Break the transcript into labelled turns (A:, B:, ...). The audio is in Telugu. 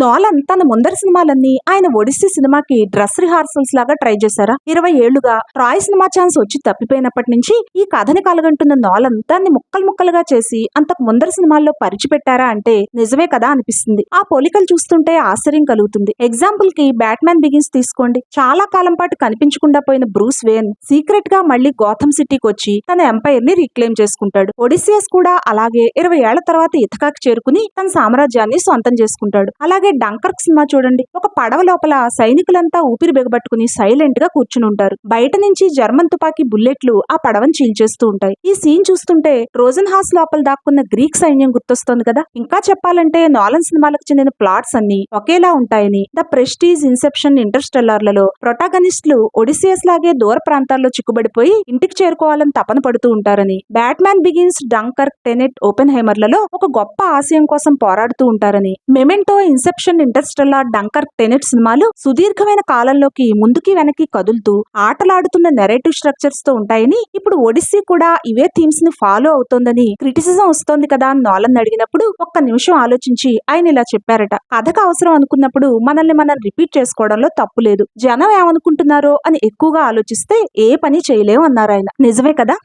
A: నోలన్ తన ముందరి సినిమాలన్నీ ఆయన ఒడిస్సీ సినిమాకి డ్రెస్ రిహార్సల్స్ లాగా ట్రై చేశారా? 20 ఏళ్లుగా ట్రాయ్ సినిమా ఛాన్స్ వచ్చి తప్పిపోయినప్పటి నుంచి ఈ కథని కలగంటున్న నోలన్ దాన్ని ముక్కలు ముక్కలుగా చేసి అంతకు ముందరి సినిమాల్లో పరిచిపెట్టారా అంటే నిజమే కదా అనిపిస్తుంది. ఆ పోలికలు చూస్తుంటే ఆశ్చర్యం కలుగుతుంది. ఎగ్జాంపుల్ కి బ్యాట్మ్యాన్ బిగిన్స్ తీసుకోండి. చాలా కాలం పాటు కనిపించకుండా పోయిన బ్రూస్ వేన్ సీక్రెట్ గా మళ్లీ గోథం సిటీకి వచ్చి తన ఎంపైర్ ని రీక్లెయిమ్ చేసుకుంటాడు. ఒడిసియస్ కూడా అలాగే 20 ఏళ్ల తర్వాత ఇథకాకి చేరుకుని తన సామ్రాజ్యాన్ని సొంతం చేసుకుంటాడు. అలాగే డంకర్క్ సినిమా చూడండి. ఒక పడవ లోపల సైనికులంతా ఊపిరి బిగబట్టుకుని సైలెంట్ గా కూర్చుని ఉంటారు. బయట నుంచి జర్మన్ తుపాకీ బుల్లెట్లు ఆ పడవను చీల్చేస్తూ ఉంటాయి. ఈ సీన్ చూస్తుంటే ట్రోజన్ హాస్ లోపల దాక్కున్న గ్రీక్ సైన్యం గుర్తొస్తోంది కదా. ఇంకా చెప్పాలంటే నోలన్ సినిమాలకు చెందిన ప్లాట్స్ అన్ని ఒకేలా ఉంటాయని ద ప్రెస్టీజ్, ఇన్సెప్షన్, ఇంటర్స్టెల్లార్లలో ప్రొటాగనిస్టులు ఒడిసియస్ లాగే దూర ప్రాంతాల్లో చిక్కుబడిపోయి ఇంటికి చేరుకోవాలని తపన పడుతూ ఉంటారని, బ్యాట్మ్యాన్ బిగిన్స్, డంకర్క్, టెనెట్, ఓపెన్ హైమర్లలో ఒక గొప్ప ఆశయం కోసం పోరాడుతూ ఉంటారని, మెమెంటో, ఇన్సెప్షన్, ఇంటర్స్టెల్లార్, డంకర్క్, టెనెట్ సినిమాలు సుదీర్ఘమైన కాలంలోకి ముందుకి వెనక్కి కదులుతూ ఆటలాడుతున్న నెరేటివ్ స్ట్రక్చర్స్ తో ఉంటాయని, ఇప్పుడు ఒడిస్సీ కూడా ఇవే థీమ్స్ ని ఫాలో అవుతోందని క్రిటిసిజం వస్తోంది కదా అని నోలన్ అడిగినప్పుడు ఒక్క నిమిషం ఆలోచించి ఆయన ఇలా చెప్పారట. కథకు అవసరం అనుకున్నప్పుడు మనల్ని మనం రిపీట్ చేసుకోవడంలో తప్పు లేదు. జనం ఏమనుకుంటున్నారో అని ఎక్కువగా ఆలోచిస్తే ఏ పని చేయలేం అన్నారు ఆయన. నిజమే కదా.